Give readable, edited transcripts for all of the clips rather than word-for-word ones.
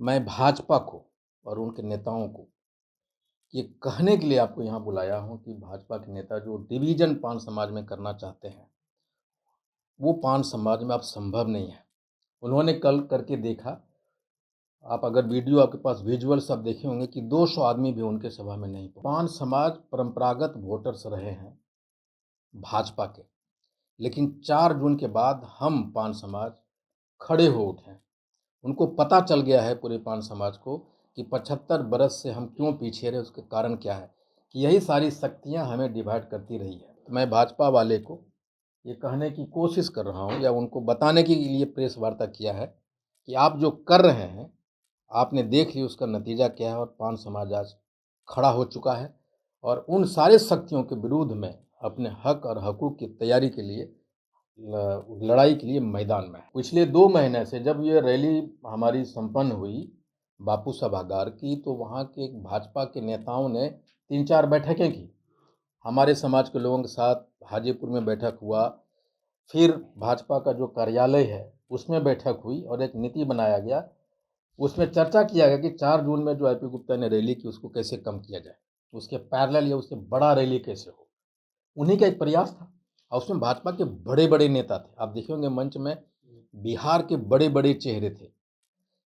मैं भाजपा को और उनके नेताओं को ये कहने के लिए आपको यहाँ बुलाया हूँ कि भाजपा के नेता जो डिवीज़न पान समाज में करना चाहते हैं, वो पान समाज में अब संभव नहीं है। उन्होंने कल करके देखा, आप अगर वीडियो आपके पास विजुअल्स आप देखे होंगे कि 200 आदमी भी उनके सभा में नहीं पहुँचे। पान समाज परंपरागत वोटर्स रहे हैं भाजपा के, लेकिन 4 जून के बाद हम पान समाज खड़े हो उठे हैं। उनको पता चल गया है पूरे पान समाज को कि 75 बरस से हम क्यों पीछे रहे, उसके कारण क्या है कि यही सारी शक्तियां हमें डिवाइड करती रही है। तो मैं भाजपा वाले को ये कहने की कोशिश कर रहा हूं या उनको बताने के लिए प्रेस वार्ता किया है कि आप जो कर रहे हैं, आपने देख लिया उसका नतीजा क्या है और पान समाज आज खड़ा हो चुका है और उन सारे शक्तियों के विरुद्ध में अपने हक और हकूक़ की तैयारी के लिए लड़ाई के लिए मैदान में है। पिछले 2 महीने से जब ये रैली हमारी संपन्न हुई बापू सभागार की, तो वहाँ के भाजपा के नेताओं ने 3-4 बैठकें की। हमारे समाज के लोगों के साथ हाजीपुर में बैठक हुआ, फिर भाजपा का जो कार्यालय है, उसमें बैठक हुई और एक नीति बनाया गया। उसमें चर्चा किया गया कि 4 जून में जो आईपी गुप्ता ने रैली की, उसको कैसे कम किया जाए, उसके पैरेलल या उससे बड़ा रैली कैसे हो। उन्हीं का एक प्रयास था और उसमें भाजपा के बड़े-बड़े नेता थे। आप देखे होंगे मंच में बिहार के बड़े-बड़े चेहरे थे।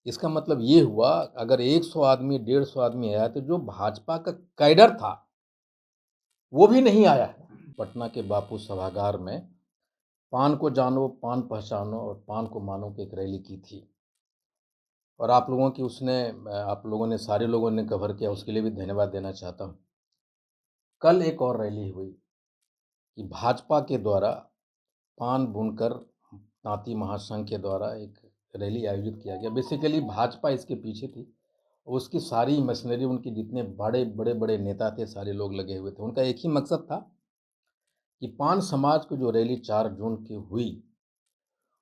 इसका मतलब ये हुआ अगर 100 आदमी, 150 आदमी आया तो जो भाजपा का कैडर था, वो भी नहीं आया है। पटना के बापू सभागार में पान को जानो, पान पहचानो और पान को मानो की एक रैली की थी और आप लोगों की आप लोगों ने सारे लोगों ने कवर किया, उसके लिए भी धन्यवाद देना चाहता हूँ। कल एक और रैली हुई कि भाजपा के द्वारा पान बुनकर तांती महासंघ के द्वारा एक रैली आयोजित किया गया। बेसिकली भाजपा इसके पीछे थी। उसकी सारी मशीनरी, उनके जितने बड़े-बड़े नेता थे, सारे लोग लगे हुए थे। उनका एक ही मकसद था कि पान समाज को जो रैली 4 जून की हुई,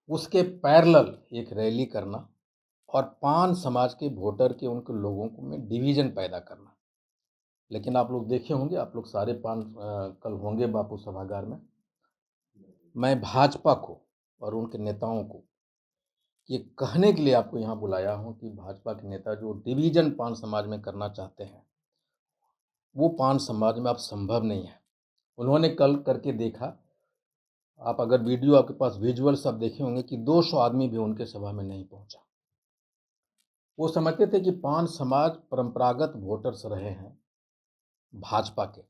उसके पैरेलल एक रैली करना और पान समाज के वोटर के उनके लोगों को में डिवीज़न पैदा करना। लेकिन आप लोग देखे होंगे, आप लोग सारे कल होंगे बापू सभागार में। मैं भाजपा को और उनके नेताओं को ये कहने के लिए आपको यहाँ बुलाया हूँ कि भाजपा के नेता जो डिवीज़न पान समाज में करना चाहते हैं, वो पान समाज में अब संभव नहीं है। उन्होंने कल करके देखा, आप अगर वीडियो आपके पास विजुअल्स आप देखे होंगे कि 200 आदमी भी उनके सभा में नहीं पहुँचा। वो समझते थे कि पान समाज परंपरागत वोटर्स रहे हैं भाजपा के,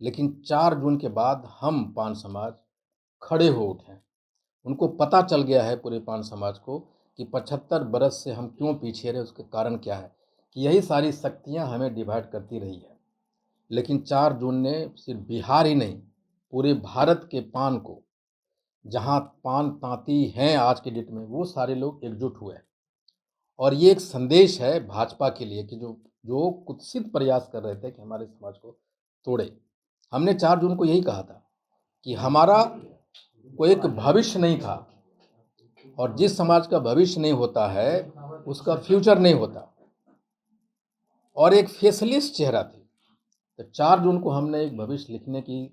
लेकिन 4 जून के बाद हम पान समाज खड़े हो उठे हैं। उनको पता चल गया है पूरे पान समाज को कि 75 बरस से हम क्यों पीछे रहे, उसके कारण क्या है कि यही सारी शक्तियां हमें डिवाइड करती रही है। लेकिन 4 जून ने सिर्फ बिहार ही नहीं, पूरे भारत के पान को, जहां पान तांती हैं आज के डेट में, वो सारे लोग एकजुट हुए हैं। और ये एक संदेश है भाजपा के लिए कि जो जो कुत्सित प्रयास कर रहे थे कि हमारे समाज को तोड़े। हमने 4 जून को यही कहा था कि हमारा कोई एक भविष्य नहीं था और जिस समाज का भविष्य नहीं होता है, उसका फ्यूचर नहीं होता और एक फेसलेस चेहरा थी। तो 4 जून को हमने एक भविष्य लिखने की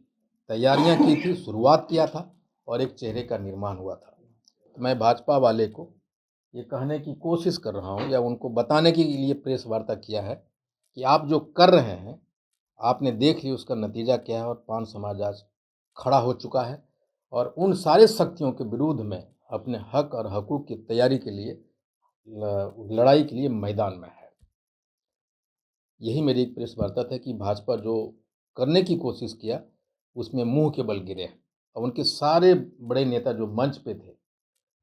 तैयारियां की थी, शुरुआत किया था और एक चेहरे का निर्माण हुआ था। तो मैं भाजपा वाले को ये कहने की कोशिश कर रहा हूँ या उनको बताने के लिए प्रेस वार्ता किया है कि आप जो कर रहे हैं, आपने देख लिया उसका नतीजा क्या है और पान समाज आज खड़ा हो चुका है और उन सारे शक्तियों के विरुद्ध में अपने हक और हकूक़ की तैयारी के लिए लड़ाई के लिए मैदान में है। यही मेरी एक प्रेस वार्ता था कि भाजपा जो करने की कोशिश किया, उसमें मुँह के बल गिरे हैं और उनके सारे बड़े नेता जो मंच पे थे,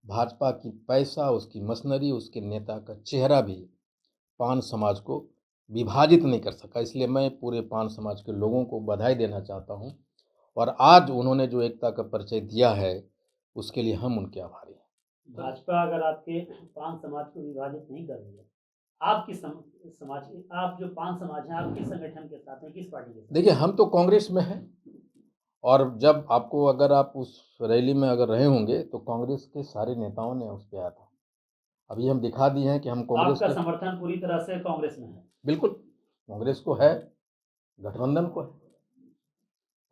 भाजपा की पैसा, उसकी मशीनरी, उसके नेता का चेहरा भी पान समाज को विभाजित नहीं कर सका। इसलिए मैं पूरे पान समाज के लोगों को बधाई देना चाहता हूँ और आज उन्होंने जो एकता का परिचय दिया है, उसके लिए हम उनके आभारी हैं। भाजपा अगर आपके पान समाज को विभाजित नहीं कर रही है, आप किस समाज के, आप जो पान समाज हैं, आप किस संगठन के साथ हैं, किस पार्टी के साथ देखिए, हम तो कांग्रेस में हैं और जब आपको अगर आप उस रैली में अगर रहे होंगे, तो कांग्रेस के सारे नेताओं ने उस पे आया था। अभी हम दिखा दिए हैं कि हम हैं? कांग्रेस आपका के समर्थन पूरी तरह से कांग्रेस में है। बिल्कुल, कांग्रेस को है, गठबंधन को है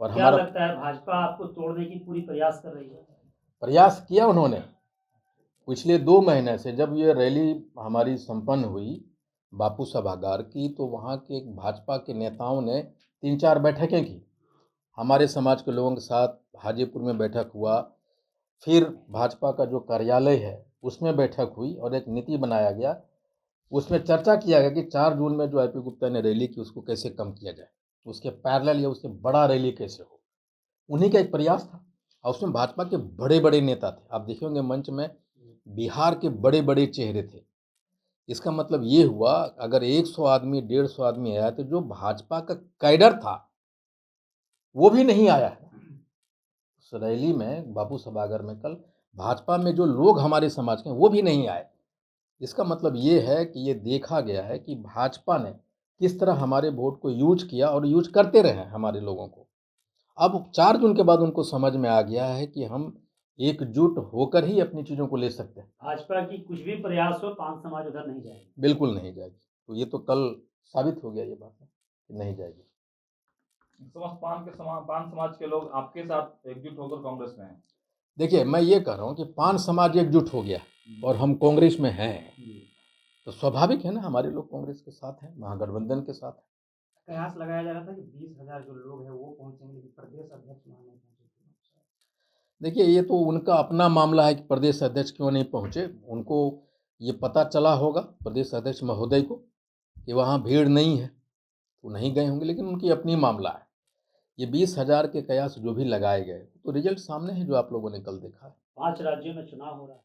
और क्या हमारा लगता है भाजपा आपको तोड़ने की पूरी प्रयास कर रही है? प्रयास किया उन्होंने, पिछले 2 महीने से जब ये रैली हमारी संपन्न हुई बापू सभागार की, तो वहाँ के भाजपा के नेताओं ने 3-4 बैठकें की। हमारे समाज के लोगों के साथ हाजीपुर में बैठक हुआ, फिर भाजपा का जो कार्यालय है, उसमें बैठक हुई और एक नीति बनाया गया। उसमें चर्चा किया गया कि 4 जून में जो आईपी गुप्ता ने रैली की, उसको कैसे कम किया जाए, उसके पैरेलल या उससे बड़ा रैली कैसे हो। उन्हीं का एक प्रयास था और उसमें भाजपा के बड़े-बड़े नेता थे। आप देखे होंगे मंच में बिहार के बड़े-बड़े चेहरे थे। इसका मतलब ये हुआ अगर 100 आदमी, 150 आदमी आया तो जो भाजपा का कैडर था, वो भी नहीं आया है। उस रैली में बापू सभागार में कल भाजपा में जो लोग हमारे समाज के हैं, वो भी नहीं आए। इसका मतलब ये है कि ये देखा गया है कि भाजपा ने किस तरह हमारे वोट को यूज़ किया और यूज़ करते रहे हैं हमारे लोगों को। अब 4 जून के बाद उनको समझ में आ गया है कि हम एकजुट होकर ही अपनी चीज़ों को ले सकते हैं। भाजपा की कुछ भी प्रयास हो, पान समाज उधर नहीं जाएगी। बिल्कुल नहीं जाएगी। तो ये तो कल साबित हो गया ये बात कि नहीं जाएगी। पान समाज के लोग आपके साथ एकजुट होकर कांग्रेस में हैं। देखिए, मैं ये कह रहा हूँ कि पान समाज एकजुट हो गया और हम कांग्रेस में हैं, तो स्वाभाविक है ना हमारे लोग कांग्रेस के साथ हैं, महागठबंधन के साथ हैं। कयास लगाया जा रहा था कि 20,000 जो लोग हैं वो पहुंचेंगे, लेकिन प्रदेश अध्यक्ष वहां नहीं पहुंचे। देखिए, ये तो उनका अपना मामला है कि प्रदेश अध्यक्ष क्यों नहीं पहुँचे। उनको ये पता चला होगा प्रदेश अध्यक्ष महोदय को कि वहाँ भीड़ नहीं है, तो नहीं गए होंगे, लेकिन उनकी अपनी मामला है। ये 20,000 के कयास जो भी लगाए गए, तो रिजल्ट सामने है जो आप लोगों ने कल देखा है। 5 राज्यों में चुनाव हो रहा है।